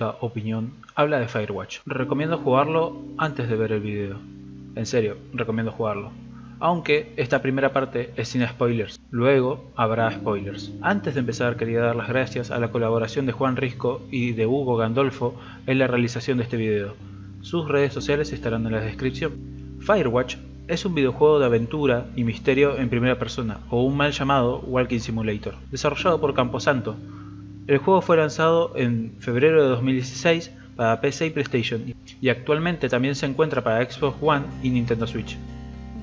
humilística opinión, habla de Firewatch. Recomiendo jugarlo antes de ver el video. En serio, recomiendo jugarlo. Aunque esta primera parte es sin spoilers, luego habrá spoilers. Antes de empezar quería dar las gracias a la colaboración de Juan Risco y de Hugo Gandolfo en la realización de este video. Sus redes sociales estarán en la descripción. Firewatch es un videojuego de aventura y misterio en primera persona, o un mal llamado Walking Simulator, desarrollado por Camposanto. El juego fue lanzado en febrero de 2016 para PC y PlayStation, y actualmente también se encuentra para Xbox One y Nintendo Switch.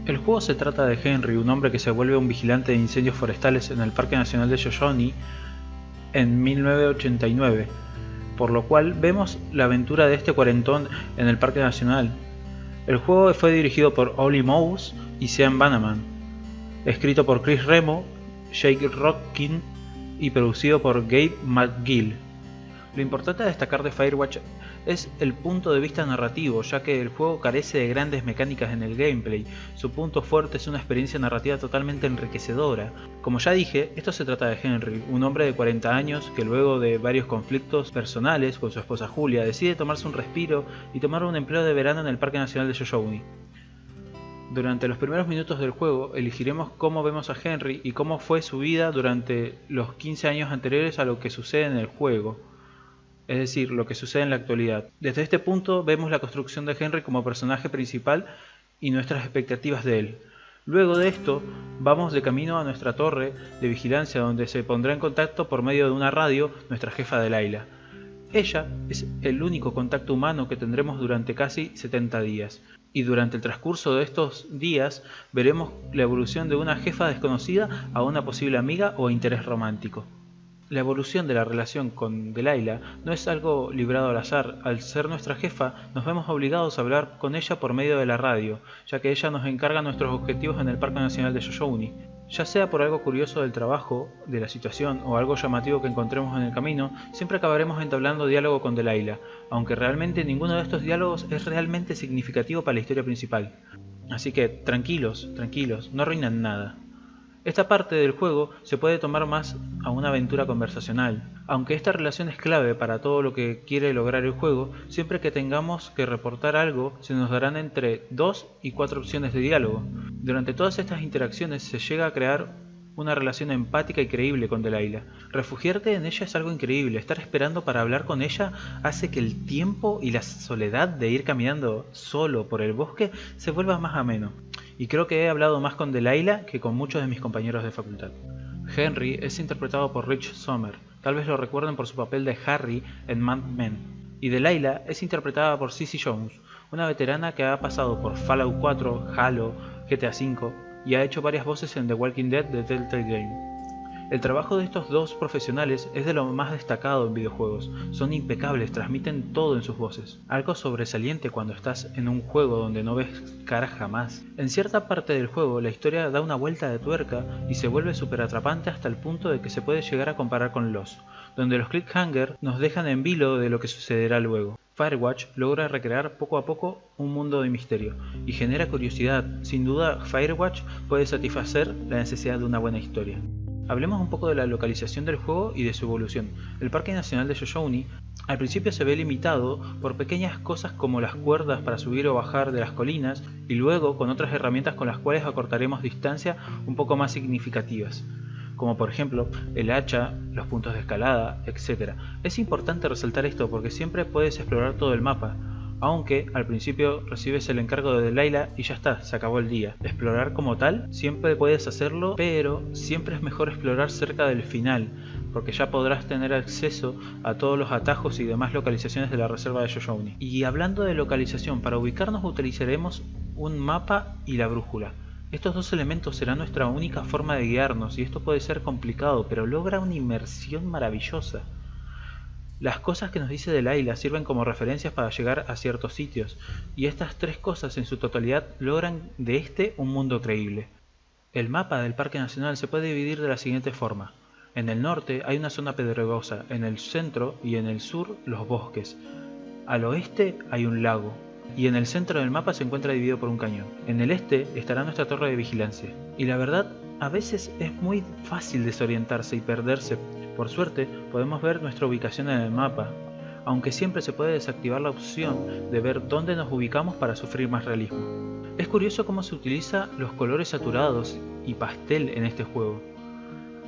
El juego se trata de Henry, un hombre que se vuelve un vigilante de incendios forestales en el Parque Nacional de Shoshone en 1989, por lo cual vemos la aventura de este cuarentón en el Parque Nacional. El juego fue dirigido por Ollie Mouse y Sean Bannerman, escrito por Chris Remo, Jake Rockin y producido por Gabe McGill. Lo importante a destacar de Firewatch es el punto de vista narrativo, ya que el juego carece de grandes mecánicas en el gameplay. Su punto fuerte es una experiencia narrativa totalmente enriquecedora. Como ya dije, esto se trata de Henry, un hombre de 40 años que luego de varios conflictos personales con su esposa Julia decide tomarse un respiro y tomar un empleo de verano en el Parque Nacional de Shoshone. Durante los primeros minutos del juego elegiremos cómo vemos a Henry y cómo fue su vida durante los 15 años anteriores a lo que sucede en el juego. Es decir, lo que sucede en la actualidad. Desde este punto vemos la construcción de Henry como personaje principal y nuestras expectativas de él. Luego de esto, vamos de camino a nuestra torre de vigilancia donde se pondrá en contacto por medio de una radio nuestra jefa Delilah. Ella es el único contacto humano que tendremos durante casi 70 días. Y durante el transcurso de estos días veremos la evolución de una jefa desconocida a una posible amiga o interés romántico. La evolución de la relación con Delilah no es algo librado al azar. Al ser nuestra jefa, nos vemos obligados a hablar con ella por medio de la radio, ya que ella nos encarga nuestros objetivos en el Parque Nacional de Shoshone. Ya sea por algo curioso del trabajo, de la situación o algo llamativo que encontremos en el camino, siempre acabaremos entablando diálogo con Delilah, aunque realmente ninguno de estos diálogos es realmente significativo para la historia principal. Así que tranquilos, no arruinan nada. Esta parte del juego se puede tomar más a una aventura conversacional. Aunque esta relación es clave para todo lo que quiere lograr el juego, siempre que tengamos que reportar algo se nos darán entre 2 y 4 opciones de diálogo. Durante todas estas interacciones se llega a crear una relación empática y creíble con Delilah. Refugiarte en ella es algo increíble, estar esperando para hablar con ella hace que el tiempo y la soledad de ir caminando solo por el bosque se vuelva más ameno. Y creo que he hablado más con Delilah que con muchos de mis compañeros de facultad. Henry es interpretado por Rich Sommer, tal vez lo recuerden por su papel de Harry en Mad Men. Y Delilah es interpretada por Cissy Jones, una veterana que ha pasado por Fallout 4, Halo, GTA V y ha hecho varias voces en The Walking Dead de Telltale Game. El trabajo de estos dos profesionales es de lo más destacado en videojuegos, son impecables, transmiten todo en sus voces. Algo sobresaliente cuando estás en un juego donde no ves caras jamás. En cierta parte del juego la historia da una vuelta de tuerca y se vuelve súper atrapante hasta el punto de que se puede llegar a comparar con Lost, donde los cliffhangers nos dejan en vilo de lo que sucederá luego. Firewatch logra recrear poco a poco un mundo de misterio y genera curiosidad. Sin duda, Firewatch puede satisfacer la necesidad de una buena historia. Hablemos un poco de la localización del juego y de su evolución. El Parque Nacional de Shoshone al principio se ve limitado por pequeñas cosas como las cuerdas para subir o bajar de las colinas y luego con otras herramientas con las cuales acortaremos distancia un poco más significativas, como por ejemplo el hacha, los puntos de escalada, etc. Es importante resaltar esto porque siempre puedes explorar todo el mapa, aunque al principio recibes el encargo de Delilah y ya está, se acabó el día. Explorar como tal, siempre puedes hacerlo, pero siempre es mejor explorar cerca del final, porque ya podrás tener acceso a todos los atajos y demás localizaciones de la reserva de Shoshone. Y hablando de localización, para ubicarnos utilizaremos un mapa y la brújula. Estos dos elementos serán nuestra única forma de guiarnos y esto puede ser complicado, pero logra una inmersión maravillosa. Las cosas que nos dice Delilah sirven como referencias para llegar a ciertos sitios, y estas tres cosas en su totalidad logran de este un mundo creíble. El mapa del Parque Nacional se puede dividir de la siguiente forma. En el norte hay una zona pedregosa, en el centro y en el sur los bosques. Al oeste hay un lago, y en el centro del mapa se encuentra dividido por un cañón. En el este estará nuestra torre de vigilancia. Y la verdad, a veces es muy fácil desorientarse y perderse. Por suerte, podemos ver nuestra ubicación en el mapa, aunque siempre se puede desactivar la opción de ver dónde nos ubicamos para sufrir más realismo. Es curioso cómo se utiliza los colores saturados y pastel en este juego.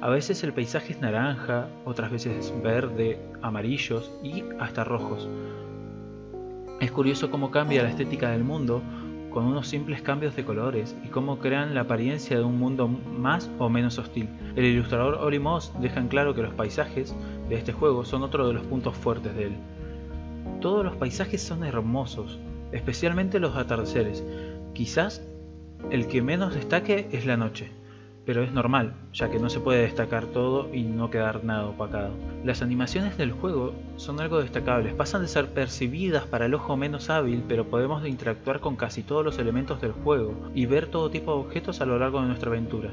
A veces el paisaje es naranja, otras veces verde, amarillos y hasta rojos. Es curioso cómo cambia la estética del mundo con unos simples cambios de colores y cómo crean la apariencia de un mundo más o menos hostil. El ilustrador Olly Moss deja en claro que los paisajes de este juego son otro de los puntos fuertes de él. Todos los paisajes son hermosos, especialmente los atardeceres. Quizás el que menos destaque es la noche, pero es normal, ya que no se puede destacar todo y no quedar nada opacado. Las animaciones del juego son algo destacables, pasan de ser percibidas para el ojo menos hábil, pero podemos interactuar con casi todos los elementos del juego y ver todo tipo de objetos a lo largo de nuestra aventura.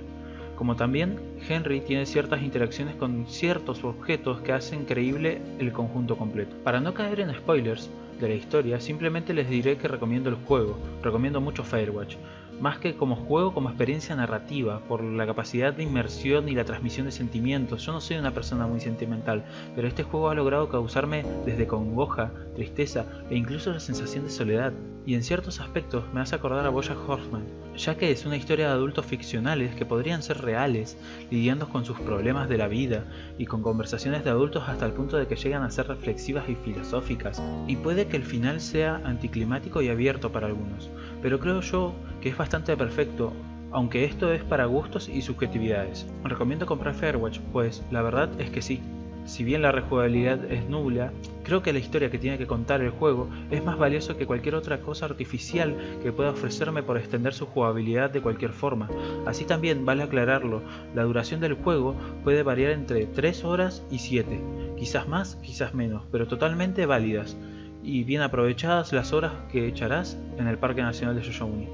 Como también, Henry tiene ciertas interacciones con ciertos objetos que hacen creíble el conjunto completo. Para no caer en spoilers de la historia, simplemente les diré que recomiendo el juego, recomiendo mucho Firewatch. Más que como juego, como experiencia narrativa, por la capacidad de inmersión y la transmisión de sentimientos. Yo no soy una persona muy sentimental, pero este juego ha logrado causarme desde congoja, tristeza e incluso la sensación de soledad. Y en ciertos aspectos me hace acordar a BoJack Horseman, ya que es una historia de adultos ficcionales que podrían ser reales, lidiando con sus problemas de la vida y con conversaciones de adultos hasta el punto de que llegan a ser reflexivas y filosóficas. Y puede que el final sea anticlimático y abierto para algunos, pero creo yo que es bastante perfecto, aunque esto es para gustos y subjetividades. Recomiendo comprar Firewatch, pues la verdad es que sí. Si bien la rejugabilidad es nula, creo que la historia que tiene que contar el juego es más valioso que cualquier otra cosa artificial que pueda ofrecerme por extender su jugabilidad de cualquier forma. Así también, vale aclararlo, la duración del juego puede variar entre 3 horas y 7, quizás más, quizás menos, pero totalmente válidas y bien aprovechadas las horas que echarás en el Parque Nacional de Yosemite.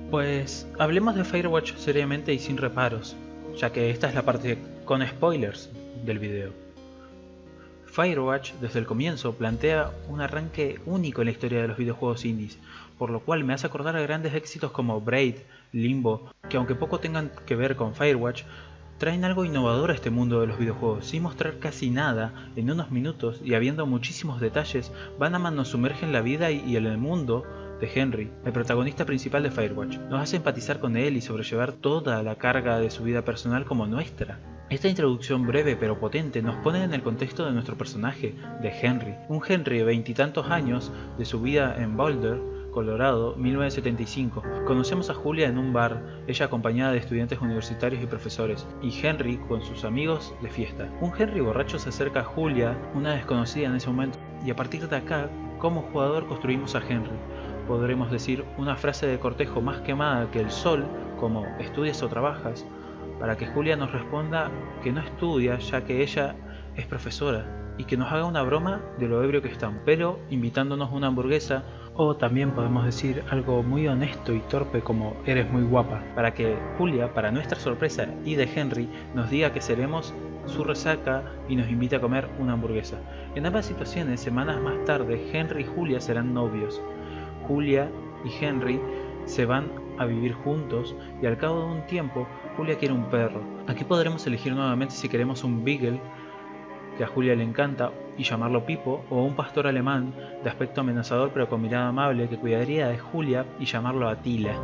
Pues hablemos de Firewatch seriamente y sin reparos, ya que esta es la parte con spoilers del video. Firewatch desde el comienzo plantea un arranque único en la historia de los videojuegos indies, por lo cual me hace acordar a grandes éxitos como Braid, Limbo, que aunque poco tengan que ver con Firewatch, traen algo innovador a este mundo de los videojuegos. Sin mostrar casi nada, en unos minutos y habiendo muchísimos detalles, Bannerman nos sumerge en la vida y en el mundo de Henry, el protagonista principal de Firewatch. Nos hace empatizar con él y sobrellevar toda la carga de su vida personal como nuestra. Esta introducción breve pero potente nos pone en el contexto de nuestro personaje, de Henry. Un Henry de veintitantos años de su vida en Boulder, Colorado, 1975. Conocemos a Julia en un bar, ella acompañada de estudiantes universitarios y profesores, y Henry con sus amigos de fiesta. Un Henry borracho se acerca a Julia, una desconocida en ese momento, y a partir de acá, como jugador construimos a Henry. Podremos decir una frase de cortejo más quemada que el sol, como ¿estudias o trabajas?, para que Julia nos responda que no estudia ya que ella es profesora, y que nos haga una broma de lo ebrio que estamos, pero invitándonos una hamburguesa, o también podemos decir algo muy honesto y torpe como eres muy guapa, para que Julia, para nuestra sorpresa y de Henry, nos diga que seremos su resaca y nos invite a comer una hamburguesa. En ambas situaciones, semanas más tarde, Henry y Julia serán novios. Julia y Henry se van a vivir juntos y al cabo de un tiempo Julia quiere un perro. Aquí podremos elegir nuevamente si queremos un beagle, que a Julia le encanta, y llamarlo Pipo, o un pastor alemán de aspecto amenazador pero con mirada amable que cuidaría de Julia y llamarlo Attila.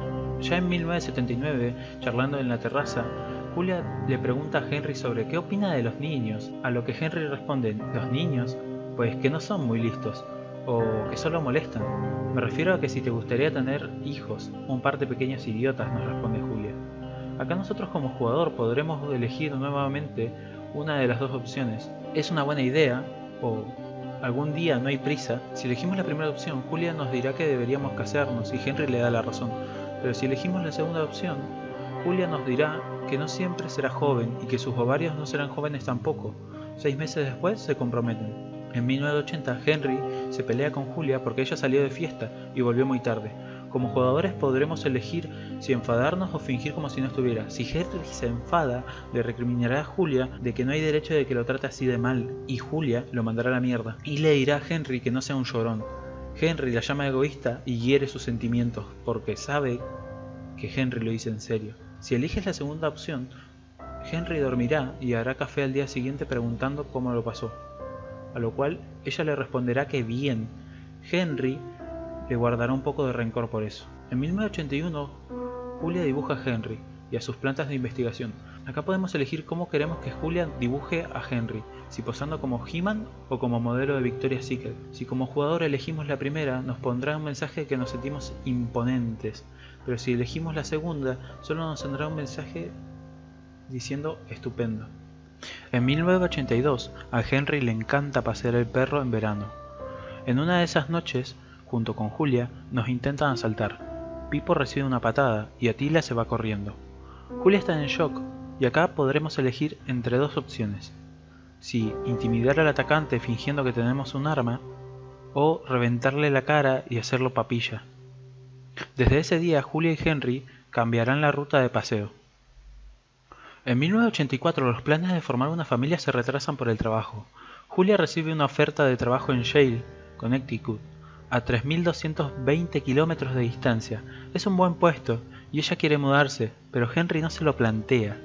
Ya en 1979, charlando en la terraza, Julia le pregunta a Henry sobre qué opina de los niños, a lo que Henry responde: ¿los niños? Pues que no son muy listos, o que solo molestan. Me refiero a que si te gustaría tener hijos, un par de pequeños idiotas, nos responde Julia. Acá nosotros como jugador podremos elegir nuevamente una de las dos opciones. Es una buena idea, o algún día no hay prisa. Si elegimos la primera opción, Julia nos dirá que deberíamos casarnos y Henry le da la razón. Pero si elegimos la segunda opción, Julia nos dirá que no siempre será joven y que sus ovarios no serán jóvenes tampoco. 6 meses después se comprometen. En 1980, Henry se pelea con Julia porque ella salió de fiesta y volvió muy tarde. Como jugadores podremos elegir si enfadarnos o fingir como si no estuviera. Si Henry se enfada, le recriminará a Julia de que no hay derecho de que lo trate así de mal, y Julia lo mandará a la mierda. Y le dirá a Henry que no sea un llorón. Henry la llama egoísta y hiere sus sentimientos, porque sabe que Henry lo dice en serio. Si eliges la segunda opción, Henry dormirá y hará café al día siguiente preguntando cómo lo pasó. a lo cual ella le responderá que bien. Henry le guardará un poco de rencor por eso. En 1981, Julia dibuja a Henry y a sus plantas de investigación. Acá podemos elegir cómo queremos que Julia dibuje a Henry, si posando como He-Man o como modelo de Victoria's Secret. Si como jugador elegimos la primera, nos pondrá un mensaje de que nos sentimos imponentes, pero si elegimos la segunda, solo nos tendrá un mensaje diciendo estupendo. En 1982, a Henry le encanta pasear el perro en verano. En una de esas noches, junto con Julia, nos intentan asaltar. Pipo recibe una patada y Attila se va corriendo. Julia está en shock y acá podremos elegir entre dos opciones. Si intimidar al atacante fingiendo que tenemos un arma o reventarle la cara y hacerlo papilla. Desde ese día Julia y Henry cambiarán la ruta de paseo. En 1984 los planes de formar una familia se retrasan por el trabajo. Julia recibe una oferta de trabajo en Yale, Connecticut, a 3.220 kilómetros de distancia. Es un buen puesto y ella quiere mudarse, pero Henry no se lo plantea.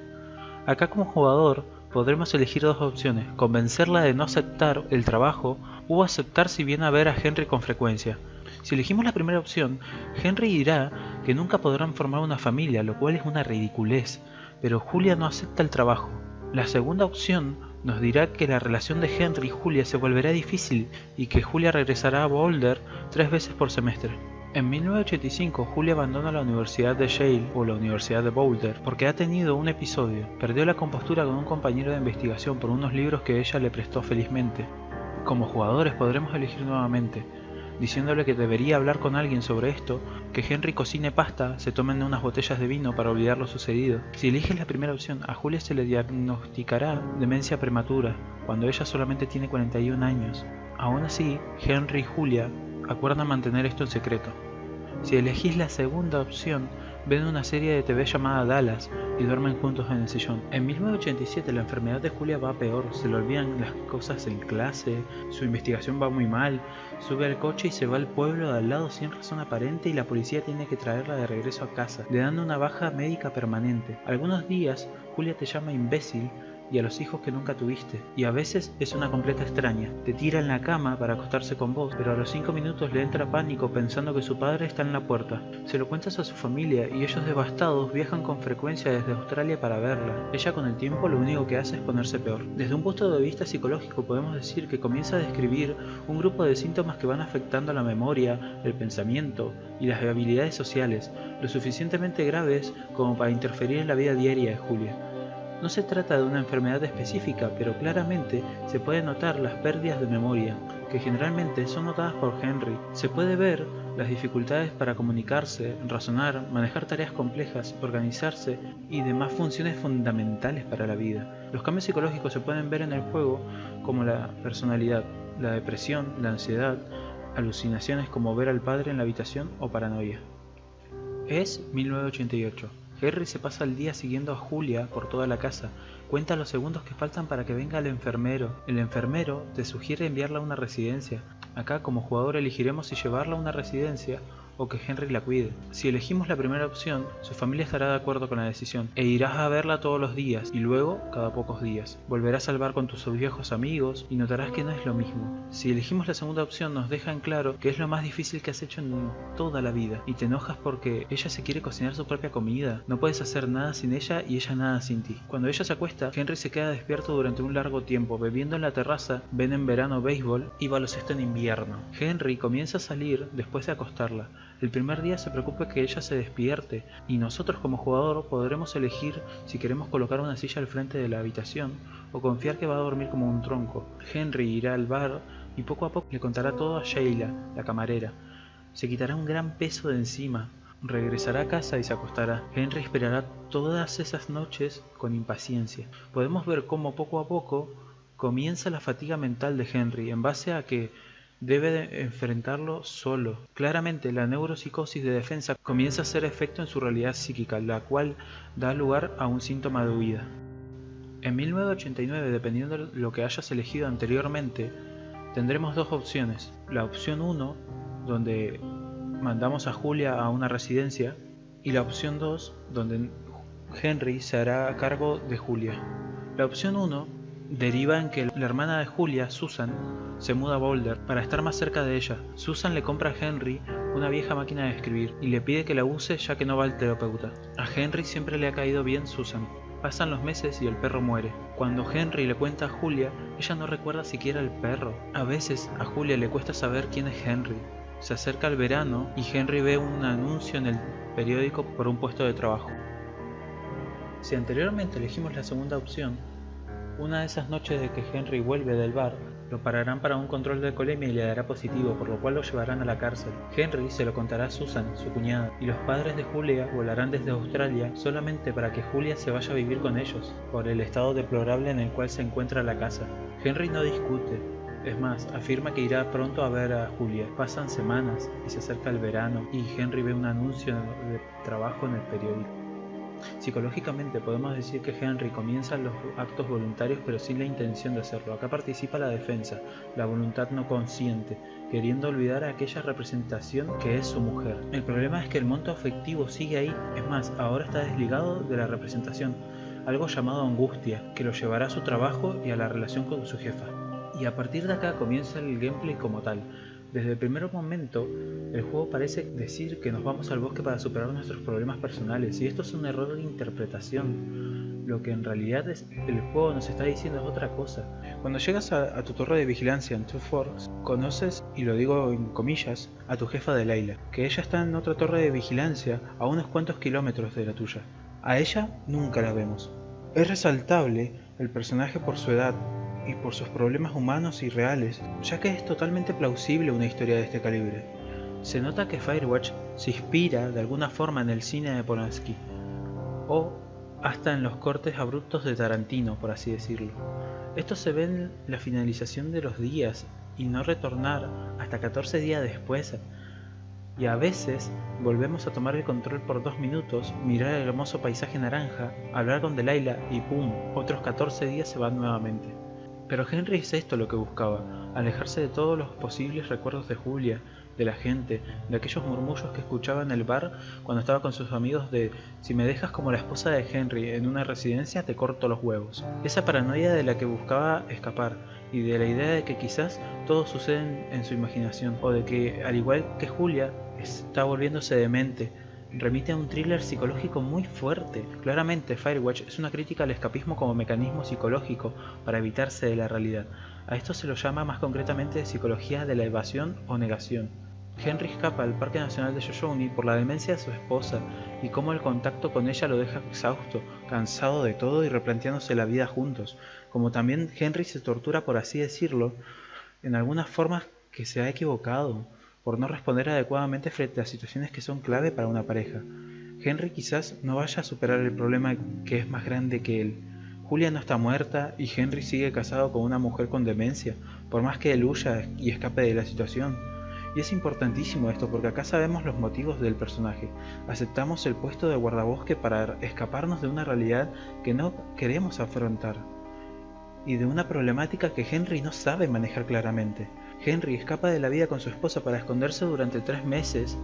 Acá como jugador podremos elegir dos opciones: convencerla de no aceptar el trabajo o aceptar si viene a ver a Henry con frecuencia. Si elegimos la primera opción, Henry dirá que nunca podrán formar una familia, lo cual es una ridiculez, pero Julia no acepta el trabajo. La segunda opción nos dirá que la relación de Henry y Julia se volverá difícil y que Julia regresará a Boulder 3 veces por semestre. En 1985, Julia abandona la Universidad de Yale o la Universidad de Boulder porque ha tenido un episodio. Perdió la compostura con un compañero de investigación por unos libros que ella le prestó felizmente. Como jugadores podremos elegir nuevamente, diciéndole que debería hablar con alguien sobre esto, que Henry cocine pasta, se tomen unas botellas de vino para olvidar lo sucedido. Si eliges la primera opción, a Julia se le diagnosticará demencia prematura, cuando ella solamente tiene 41 años. Aún así, Henry y Julia acuerdan mantener esto en secreto. Si elegís la segunda opción, ven una serie de TV llamada Dallas y duermen juntos en el sillón. En 1987 la enfermedad de Julia va peor, se le olvidan las cosas en clase, su investigación va muy mal, sube al coche y se va al pueblo de al lado sin razón aparente y la policía tiene que traerla de regreso a casa, le dan una baja médica permanente. Algunos días Julia te llama imbécil y a los hijos que nunca tuviste, y a veces es una completa extraña. Te tira en la cama para acostarse con vos, pero a los 5 minutos le entra pánico pensando que su padre está en la puerta. Se lo cuentas a su familia y ellos devastados viajan con frecuencia desde Australia para verla. Ella con el tiempo lo único que hace es ponerse peor. Desde un punto de vista psicológico podemos decir que comienza a describir un grupo de síntomas que van afectando la memoria, el pensamiento y las habilidades sociales, lo suficientemente graves como para interferir en la vida diaria de Julia. No se trata de una enfermedad específica, pero claramente se pueden notar las pérdidas de memoria, que generalmente son notadas por Henry. Se puede ver las dificultades para comunicarse, razonar, manejar tareas complejas, organizarse y demás funciones fundamentales para la vida. Los cambios psicológicos se pueden ver en el juego como la personalidad, la depresión, la ansiedad, alucinaciones como ver al padre en la habitación o paranoia. Es 1988. Henry se pasa el día siguiendo a Julia por toda la casa, cuenta los segundos que faltan para que venga el enfermero. El enfermero te sugiere enviarla a una residencia. Acá como jugador elegiremos si llevarla a una residencia o que Henry la cuide. Si elegimos la primera opción, su familia estará de acuerdo con la decisión e irás a verla todos los días y luego cada pocos días. Volverás a hablar con tus viejos amigos y notarás que no es lo mismo. Si elegimos la segunda opción nos deja en claro que es lo más difícil que has hecho en toda la vida y te enojas porque ella se quiere cocinar su propia comida. No puedes hacer nada sin ella y ella nada sin ti. Cuando ella se acuesta, Henry se queda despierto durante un largo tiempo, bebiendo en la terraza, ven en verano béisbol y baloncesto en invierno. Henry comienza a salir después de acostarla. El primer día se preocupa que ella se despierte y nosotros como jugador podremos elegir si queremos colocar una silla al frente de la habitación o confiar que va a dormir como un tronco. Henry irá al bar y poco a poco le contará todo a Sheila, la camarera. Se quitará un gran peso de encima, regresará a casa y se acostará. Henry esperará todas esas noches con impaciencia. Podemos ver cómo poco a poco comienza la fatiga mental de Henry en base a que debe de enfrentarlo solo. Claramente la neuropsicosis de defensa comienza a hacer efecto en su realidad psíquica, la cual da lugar a un síntoma de huida. En 1989, dependiendo de lo que hayas elegido anteriormente, tendremos dos opciones. La opción 1, donde mandamos a Julia a una residencia, y la opción 2, donde Henry se hará cargo de Julia. La opción 1 deriva en que la hermana de Julia, Susan, se muda a Boulder para estar más cerca de ella. Susan le compra a Henry una vieja máquina de escribir y le pide que la use ya que no va al terapeuta. A Henry siempre le ha caído bien Susan. Pasan los meses y el perro muere. Cuando Henry le cuenta a Julia, ella no recuerda siquiera al perro. A veces a Julia le cuesta saber quién es Henry. Se acerca el verano y Henry ve un anuncio en el periódico por un puesto de trabajo. Si anteriormente elegimos la segunda opción, una de esas noches de que Henry vuelve del bar, lo pararán para un control de alcoholemia y le dará positivo, por lo cual lo llevarán a la cárcel. Henry se lo contará a Susan, su cuñada, y los padres de Julia volarán desde Australia solamente para que Julia se vaya a vivir con ellos, por el estado deplorable en el cual se encuentra la casa. Henry no discute, es más, afirma que irá pronto a ver a Julia. Pasan semanas y se acerca el verano y Henry ve un anuncio de trabajo en el periódico. Psicológicamente podemos decir que Henry comienza los actos voluntarios pero sin la intención de hacerlo. Acá participa la defensa, la voluntad no consciente, queriendo olvidar a aquella representación que es su mujer. El problema es que el monto afectivo sigue ahí, es más, ahora está desligado de la representación, algo llamado angustia, que lo llevará a su trabajo y a la relación con su jefa. Y a partir de acá comienza el gameplay como tal. Desde el primer momento, el juego parece decir que nos vamos al bosque para superar nuestros problemas personales, y esto es un error de interpretación. Lo que en realidad el juego nos está diciendo es otra cosa. Cuando llegas a tu torre de vigilancia en Two Forks, conoces, y lo digo en comillas, a tu jefa de Layla, que ella está en otra torre de vigilancia a unos cuantos kilómetros de la tuya. A ella nunca la vemos. Es resaltable el personaje por su edad y por sus problemas humanos y reales, ya que es totalmente plausible una historia de este calibre. Se nota que Firewatch se inspira de alguna forma en el cine de Polanski, o hasta en los cortes abruptos de Tarantino, por así decirlo. Esto se ve en la finalización de los días y no retornar hasta 14 días después. Y a veces volvemos a tomar el control por 2 minutos, mirar el hermoso paisaje naranja, hablar con Delilah y ¡pum! Otros 14 días se van nuevamente. Pero Henry es esto lo que buscaba, alejarse de todos los posibles recuerdos de Julia, de la gente, de aquellos murmullos que escuchaba en el bar cuando estaba con sus amigos de si me dejas como la esposa de Henry en una residencia te corto los huevos. Esa paranoia de la que buscaba escapar y de la idea de que quizás todo sucede en su imaginación o de que al igual que Julia está volviéndose demente. Remite a un thriller psicológico muy fuerte. Claramente Firewatch es una crítica al escapismo como mecanismo psicológico para evitarse de la realidad. A esto se lo llama más concretamente psicología de la evasión o negación. Henry escapa al Parque Nacional de Shoshone por la demencia de su esposa y cómo el contacto con ella lo deja exhausto, cansado de todo y replanteándose la vida juntos. Como también Henry se tortura, por así decirlo, en algunas formas que se ha equivocado por no responder adecuadamente frente a situaciones que son clave para una pareja. Henry quizás no vaya a superar el problema que es más grande que él. Julia no está muerta y Henry sigue casado con una mujer con demencia, por más que él huya y escape de la situación. Y es importantísimo esto porque acá sabemos los motivos del personaje. Aceptamos el puesto de guardabosque para escaparnos de una realidad que no queremos afrontar y de una problemática que Henry no sabe manejar claramente. Henry escapa de la vida con su esposa para esconderse durante 3 meses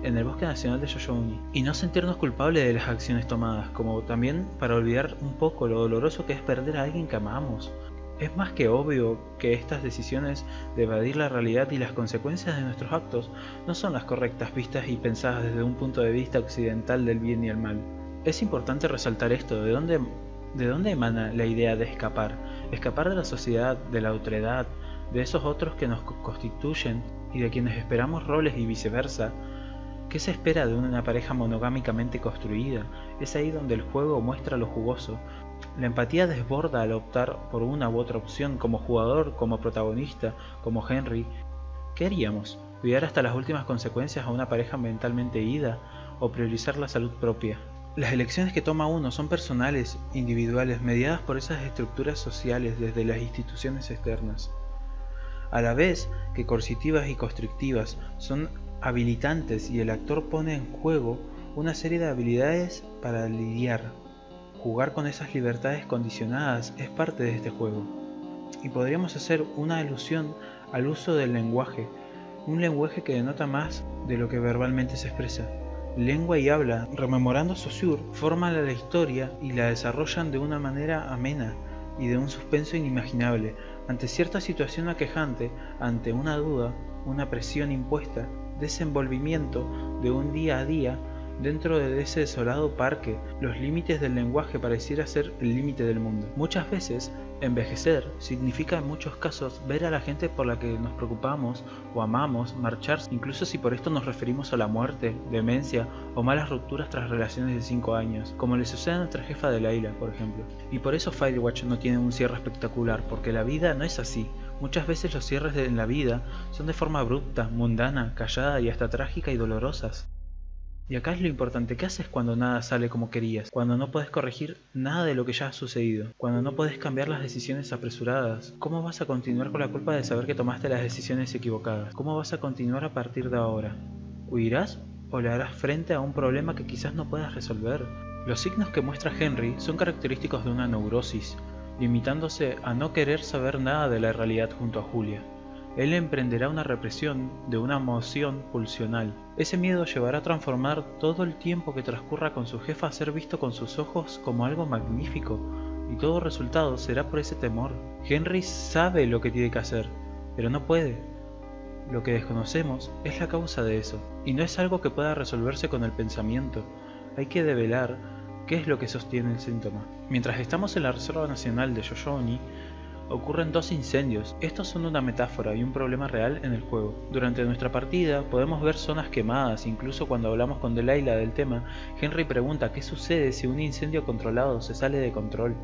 en el Bosque Nacional de Shoshone y no sentirnos culpables de las acciones tomadas, como también para olvidar un poco lo doloroso que es perder a alguien que amamos. Es más que obvio que estas decisiones de evadir la realidad y las consecuencias de nuestros actos no son las correctas vistas y pensadas desde un punto de vista occidental del bien y el mal. Es importante resaltar esto, ¿de dónde emana la idea de escapar? Escapar de la sociedad, de la otredad, de esos otros que nos constituyen y de quienes esperamos roles y viceversa. ¿Qué se espera de una pareja monogámicamente construida? Es ahí donde el juego muestra lo jugoso. La empatía desborda al optar por una u otra opción como jugador, como protagonista, como Henry. ¿Qué haríamos? ¿Cuidar hasta las últimas consecuencias a una pareja mentalmente ida o priorizar la salud propia? Las elecciones que toma uno son personales, individuales, mediadas por esas estructuras sociales desde las instituciones externas. A la vez que coercitivas y constrictivas, son habilitantes y el actor pone en juego una serie de habilidades para lidiar. Jugar con esas libertades condicionadas es parte de este juego. Y podríamos hacer una alusión al uso del lenguaje, un lenguaje que denota más de lo que verbalmente se expresa. Lengua y habla, rememorando Saussure, forman la historia y la desarrollan de una manera amena, y de un suspenso inimaginable ante cierta situación aquejante, ante una duda, una presión impuesta, desenvolvimiento de un día a día dentro de ese desolado parque. Los límites del lenguaje pareciera ser el límite del mundo. Muchas veces, envejecer significa en muchos casos ver a la gente por la que nos preocupamos o amamos marchar, incluso si por esto nos referimos a la muerte, demencia o malas rupturas tras relaciones de 5 años, como le sucede a nuestra jefa de Layla, por ejemplo. Y por eso Firewatch no tiene un cierre espectacular, porque la vida no es así. Muchas veces los cierres en la vida son de forma abrupta, mundana, callada y hasta trágica y dolorosas. Y acá es lo importante, ¿qué haces cuando nada sale como querías? Cuando no puedes corregir nada de lo que ya ha sucedido, cuando no puedes cambiar las decisiones apresuradas. ¿Cómo vas a continuar con la culpa de saber que tomaste las decisiones equivocadas? ¿Cómo vas a continuar a partir de ahora? ¿Huirás o le harás frente a un problema que quizás no puedas resolver? Los signos que muestra Henry son característicos de una neurosis, limitándose a no querer saber nada de la realidad junto a Julia. Él emprenderá una represión de una emoción pulsional. Ese miedo llevará a transformar todo el tiempo que transcurra con su jefa a ser visto con sus ojos como algo magnífico, y todo resultado será por ese temor. Henry sabe lo que tiene que hacer, pero no puede. Lo que desconocemos es la causa de eso, y no es algo que pueda resolverse con el pensamiento. Hay que develar qué es lo que sostiene el síntoma. Mientras estamos en la Reserva Nacional de Yoshoni, ocurren 2 incendios. Estos son una metáfora y un problema real en el juego. Durante nuestra partida podemos ver zonas quemadas, incluso cuando hablamos con Delilah del tema, Henry pregunta qué sucede si un incendio controlado se sale de control,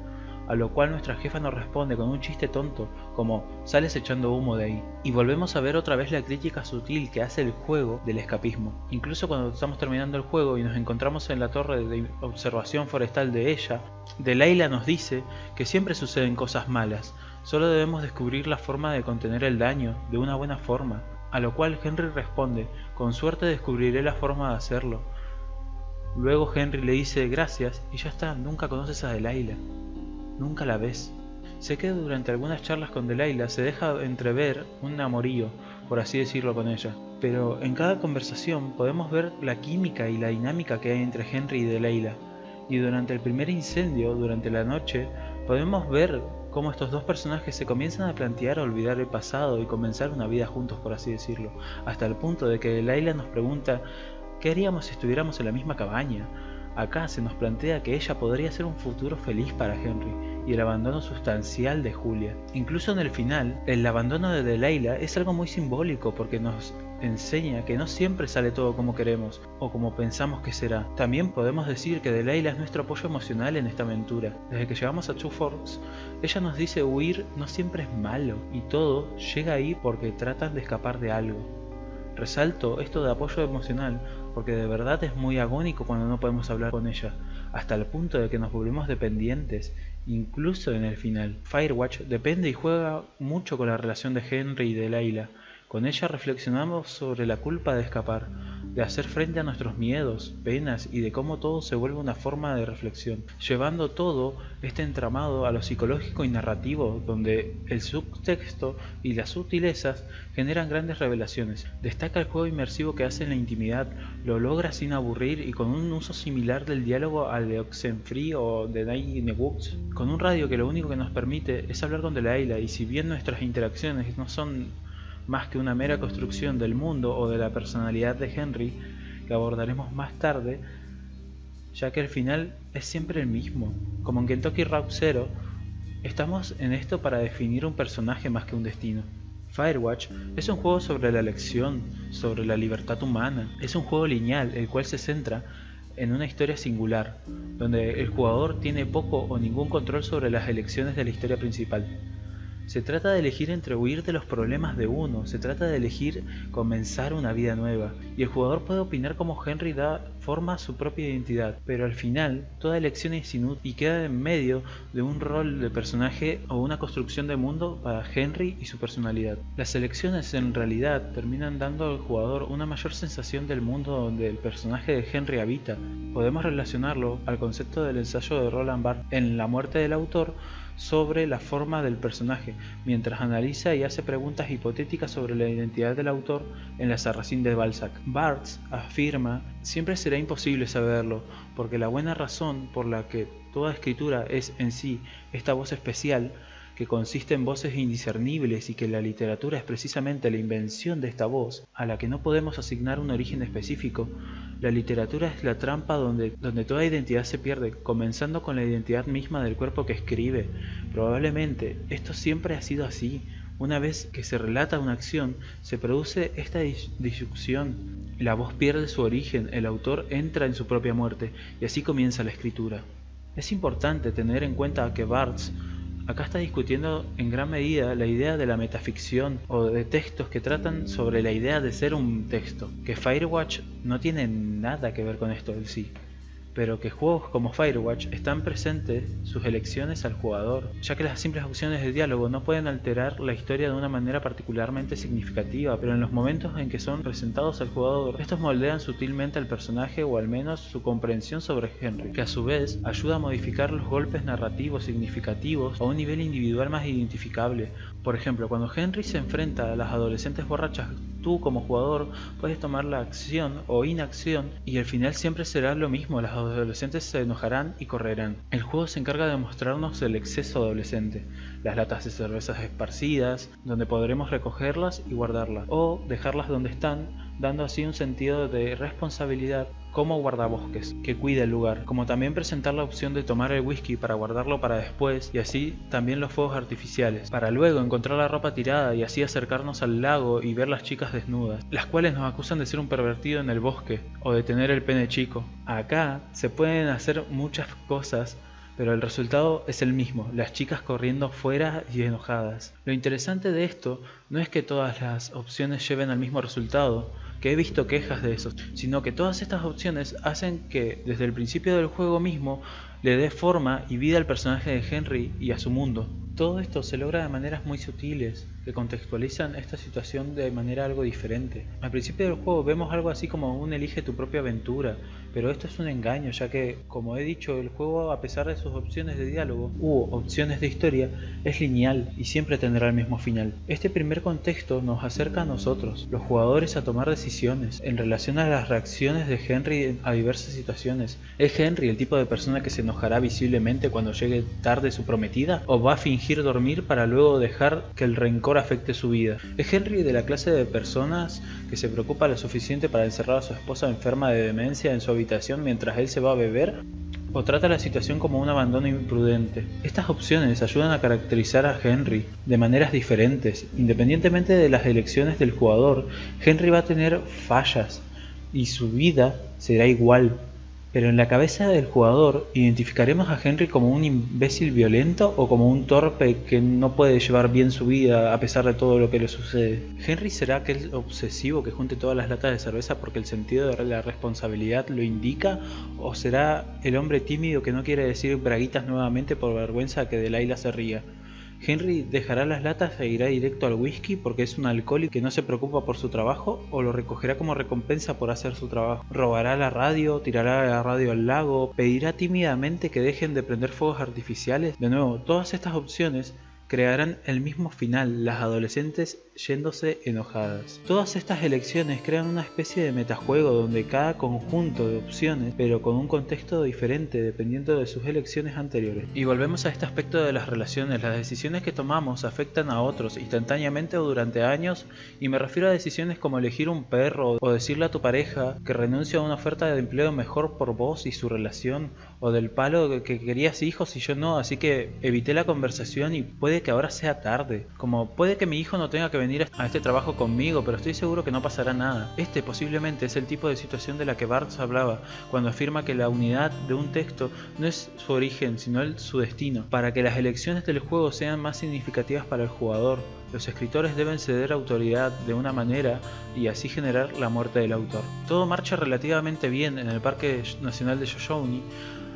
a lo cual nuestra jefa nos responde con un chiste tonto, como sales echando humo de ahí. Y volvemos a ver otra vez la crítica sutil que hace el juego del escapismo. Incluso cuando estamos terminando el juego y nos encontramos en la torre de observación forestal de ella, Delilah nos dice que siempre suceden cosas malas, solo debemos descubrir la forma de contener el daño de una buena forma, a lo cual Henry responde, con suerte descubriré la forma de hacerlo. Luego Henry le dice gracias y ya está, nunca conoces a Delilah, nunca la ves. Sé que durante algunas charlas con Delilah se deja entrever un amorío, por así decirlo, con ella, pero en cada conversación podemos ver la química y la dinámica que hay entre Henry y Delilah, y durante el primer incendio, durante la noche, podemos ver cómo estos dos personajes se comienzan a plantear olvidar el pasado y comenzar una vida juntos, por así decirlo, hasta el punto de que Delilah nos pregunta ¿qué haríamos si estuviéramos en la misma cabaña? Acá se nos plantea que ella podría ser un futuro feliz para Henry y el abandono sustancial de Julia. Incluso en el final, el abandono de Delilah es algo muy simbólico porque nos enseña que no siempre sale todo como queremos o como pensamos que será. También podemos decir que Delilah es nuestro apoyo emocional en esta aventura. Desde que llegamos a Two Forks, ella nos dice huir no siempre es malo y todo llega ahí porque tratan de escapar de algo. Resalto esto de apoyo emocional porque de verdad es muy agónico cuando no podemos hablar con ella, hasta el punto de que nos volvemos dependientes, incluso en el final. Firewatch depende y juega mucho con la relación de Henry y de Delilah. Con ella reflexionamos sobre la culpa de escapar, de hacer frente a nuestros miedos, penas y de cómo todo se vuelve una forma de reflexión, llevando todo este entramado a lo psicológico y narrativo, donde el subtexto y las sutilezas generan grandes revelaciones. Destaca el juego inmersivo que hace en la intimidad, lo logra sin aburrir y con un uso similar del diálogo al de Oxenfree o de Night in the Woods, con un radio que lo único que nos permite es hablar con Delilah, y si bien nuestras interacciones no son más que una mera construcción del mundo o de la personalidad de Henry, que abordaremos más tarde, ya que el final es siempre el mismo. Como en Kentucky Route Zero, estamos en esto para definir un personaje más que un destino. Firewatch es un juego sobre la elección, sobre la libertad humana. Es un juego lineal, el cual se centra en una historia singular, donde el jugador tiene poco o ningún control sobre las elecciones de la historia principal. Se trata de elegir entre huir de los problemas de uno, se trata de elegir comenzar una vida nueva, y el jugador puede opinar como Henry da forma a su propia identidad, pero al final toda elección es inútil y queda en medio de un rol de personaje o una construcción de mundo para Henry y su personalidad. Las elecciones en realidad terminan dando al jugador una mayor sensación del mundo donde el personaje de Henry habita. Podemos relacionarlo al concepto del ensayo de Roland Barthes en La muerte del autor, sobre la forma del personaje, mientras analiza y hace preguntas hipotéticas sobre la identidad del autor en La Sarracine de Balzac. Barthes afirma: siempre será será imposible saberlo, porque la buena razón por la que toda escritura es en sí esta voz especial, que consiste en voces indiscernibles y que la literatura es precisamente la invención de esta voz, a la que no podemos asignar un origen específico. La literatura es la trampa donde toda identidad se pierde, comenzando con la identidad misma del cuerpo que escribe. Probablemente esto siempre ha sido así. Una vez que se relata una acción, se produce esta disyunción. La voz pierde su origen, el autor entra en su propia muerte, y así comienza la escritura. Es importante tener en cuenta que Barthes acá está discutiendo en gran medida la idea de la metaficción o de textos que tratan sobre la idea de ser un texto, que Firewatch no tiene nada que ver con esto en sí, pero que juegos como Firewatch están presentes sus elecciones al jugador, ya que las simples opciones de diálogo no pueden alterar la historia de una manera particularmente significativa, pero en los momentos en que son presentados al jugador, estos moldean sutilmente al personaje o al menos su comprensión sobre Henry, que a su vez ayuda a modificar los golpes narrativos significativos a un nivel individual más identificable. Por ejemplo, cuando Henry se enfrenta a las adolescentes borrachas, tú como jugador puedes tomar la acción o inacción y al final siempre será lo mismo, las adolescentes se enojarán y correrán. El juego se encarga de mostrarnos el exceso adolescente, las latas de cervezas esparcidas, donde podremos recogerlas y guardarlas, o dejarlas donde están, dando así un sentido de responsabilidad como guardabosques, que cuida el lugar, como también presentar la opción de tomar el whisky para guardarlo para después, y así también los fuegos artificiales, para luego encontrar la ropa tirada y así acercarnos al lago y ver las chicas desnudas, las cuales nos acusan de ser un pervertido en el bosque, o de tener el pene chico. Acá se pueden hacer muchas cosas, pero el resultado es el mismo, las chicas corriendo fuera y enojadas. Lo interesante de esto no es que todas las opciones lleven al mismo resultado, que he visto quejas de eso, sino que todas estas opciones hacen que desde el principio del juego mismo le dé forma y vida al personaje de Henry y a su mundo. Todo esto se logra de maneras muy sutiles, que contextualizan esta situación de manera algo diferente. Al principio del juego vemos algo así como un elige tu propia aventura, pero esto es un engaño, ya que, como he dicho, el juego, a pesar de sus opciones de diálogo u opciones de historia, es lineal y siempre tendrá el mismo final. Este primer contexto nos acerca a nosotros, los jugadores, a tomar decisiones en relación a las reacciones de Henry a diversas situaciones. ¿Es Henry el tipo de persona que se enojará visiblemente cuando llegue tarde su prometida? ¿O va a fingir dormir para luego dejar que el rencor afecte su vida? ¿Es Henry de la clase de personas que se preocupa lo suficiente para encerrar a su esposa enferma de demencia en su habitación mientras él se va a beber? ¿O trata la situación como un abandono imprudente? Estas opciones ayudan a caracterizar a Henry de maneras diferentes. Independientemente de las elecciones del jugador, Henry va a tener fallas y su vida será igual. Pero en la cabeza del jugador, ¿identificaremos a Henry como un imbécil violento o como un torpe que no puede llevar bien su vida a pesar de todo lo que le sucede? ¿Henry será aquel obsesivo que junte todas las latas de cerveza porque el sentido de la responsabilidad lo indica? ¿O será el hombre tímido que no quiere decir braguitas nuevamente por vergüenza que Delilah se ría? ¿Henry dejará las latas e irá directo al whisky porque es un alcohólico que no se preocupa por su trabajo, o lo recogerá como recompensa por hacer su trabajo? ¿Robará la radio, tirará la radio al lago, pedirá tímidamente que dejen de prender fuegos artificiales? De nuevo, todas estas opciones crearán el mismo final, las adolescentes yéndose enojadas. Todas estas elecciones crean una especie de metajuego donde cada conjunto de opciones, pero con un contexto diferente dependiendo de sus elecciones anteriores. Y volvemos a este aspecto de las relaciones. Las decisiones que tomamos afectan a otros instantáneamente o durante años, y me refiero a decisiones como elegir un perro o decirle a tu pareja que renuncia a una oferta de empleo mejor por vos y su relación, o del palo que querías hijos y yo no, así que evité la conversación y puede que ahora sea tarde. Como puede que mi hijo no tenga que venir a este trabajo conmigo, pero estoy seguro que no pasará nada. Este posiblemente es el tipo de situación de la que Barthes hablaba cuando afirma que la unidad de un texto no es su origen, sino su destino. Para que las elecciones del juego sean más significativas para el jugador, los escritores deben ceder autoridad de una manera y así generar la muerte del autor. Todo marcha relativamente bien en el Parque Nacional de Shoshone,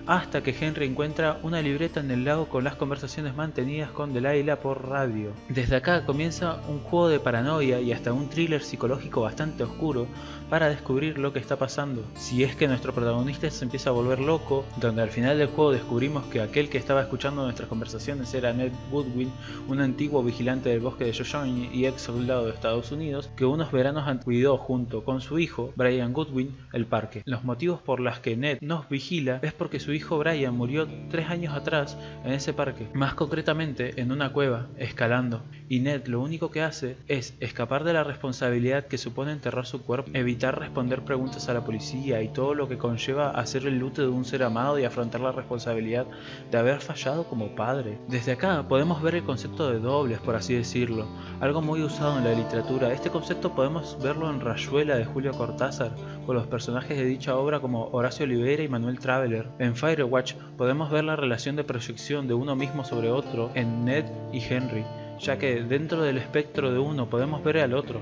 hasta que Henry encuentra una libreta en el lago con las conversaciones mantenidas con Delilah por radio. Desde acá comienza un juego de paranoia y hasta un thriller psicológico bastante oscuro para descubrir lo que está pasando. Si es que nuestro protagonista se empieza a volver loco, donde al final del juego descubrimos que aquel que estaba escuchando nuestras conversaciones era Ned Goodwin, un antiguo vigilante del bosque de Shoshone y ex soldado de Estados Unidos, que unos veranos cuidó junto con su hijo, Brian Goodwin, el parque. Los motivos por los que Ned nos vigila es porque su hijo Brian murió 3 años atrás en ese parque, más concretamente en una cueva, escalando, y Ned lo único que hace es escapar de la responsabilidad que supone enterrar su cuerpo, evitar responder preguntas a la policía y todo lo que conlleva hacer el luto de un ser amado y afrontar la responsabilidad de haber fallado como padre. Desde acá podemos ver el concepto de dobles, por así decirlo, algo muy usado en la literatura. Este concepto podemos verlo en Rayuela de Julio Cortázar, con los personajes de dicha obra como Horacio Olivera y Manuel Traveler. En Firewatch podemos ver la relación de proyección de uno mismo sobre otro en Ned y Henry, ya que dentro del espectro de uno podemos ver al otro.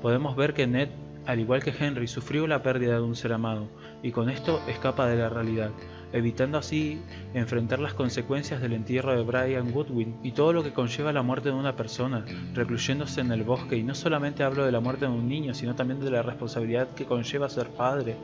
Podemos ver que Ned, al igual que Henry, sufrió la pérdida de un ser amado, y con esto escapa de la realidad, evitando así enfrentar las consecuencias del entierro de Brian Goodwin y todo lo que conlleva la muerte de una persona, recluyéndose en el bosque. Y no solamente hablo de la muerte de un niño, sino también de la responsabilidad que conlleva ser padre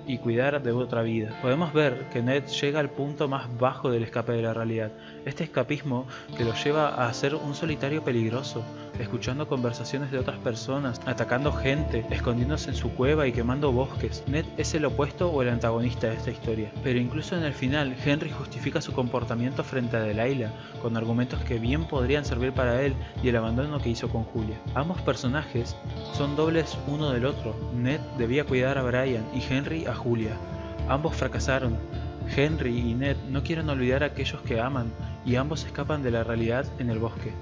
y cuidar de otra vida. Podemos ver que Ned llega al punto más bajo del escape de la realidad, este escapismo que lo lleva a ser un solitario peligroso, escuchando conversaciones de otras personas, atacando gente, escondiéndose en su cueva y quemando bosques. Ned es el opuesto o el antagonista de esta historia, pero incluso en el final Henry justifica su comportamiento frente a Delilah con argumentos que bien podrían servir para él y el abandono que hizo con Julia. Ambos personajes son dobles uno del otro. Ned debía cuidar a Brian y Henry a Julia. Ambos fracasaron. Henry y Ned no quieren olvidar a aquellos que aman y ambos escapan de la realidad en el bosque.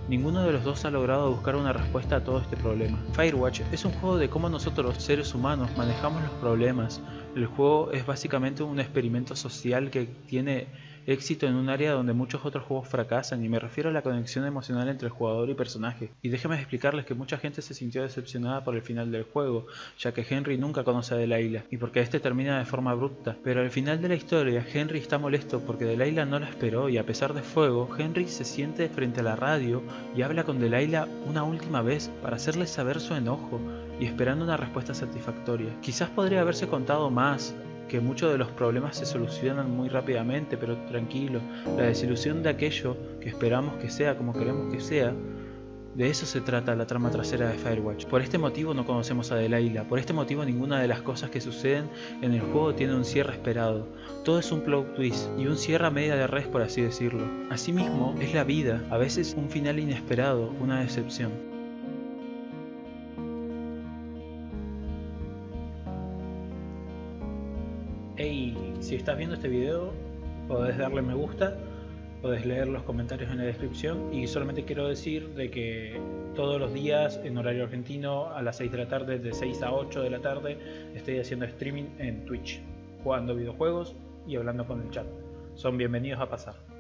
Ninguno de los dos ha logrado buscar una respuesta a todo este problema. Firewatch es un juego de cómo nosotros, seres humanos, manejamos los problemas. El juego es básicamente un experimento social que tiene éxito en un área donde muchos otros juegos fracasan, y me refiero a la conexión emocional entre el jugador y personaje. Y déjenme explicarles que mucha gente se sintió decepcionada por el final del juego, ya que Henry nunca conoce a Delilah, y porque este termina de forma abrupta. Pero al final de la historia, Henry está molesto porque Delilah no lo esperó, y a pesar de fuego, Henry se siente frente a la radio y habla con Delilah una última vez para hacerle saber su enojo, y esperando una respuesta satisfactoria. Quizás podría haberse contado más, que muchos de los problemas se solucionan muy rápidamente, pero tranquilo, la desilusión de aquello que esperamos que sea como queremos que sea, de eso se trata la trama trasera de Firewatch. Por este motivo no conocemos a Delilah, por este motivo ninguna de las cosas que suceden en el juego tiene un cierre esperado. Todo es un plot twist y un cierre a media de res, por así decirlo. Asimismo, es la vida, a veces un final inesperado, una decepción. Hey, si estás viendo este video, podés darle me gusta, podés leer los comentarios en la descripción, y solamente quiero decir de que todos los días en horario argentino a las 6 de la tarde, de 6 a 8 de la tarde, estoy haciendo streaming en Twitch, jugando videojuegos y hablando con el chat. Son bienvenidos a pasar.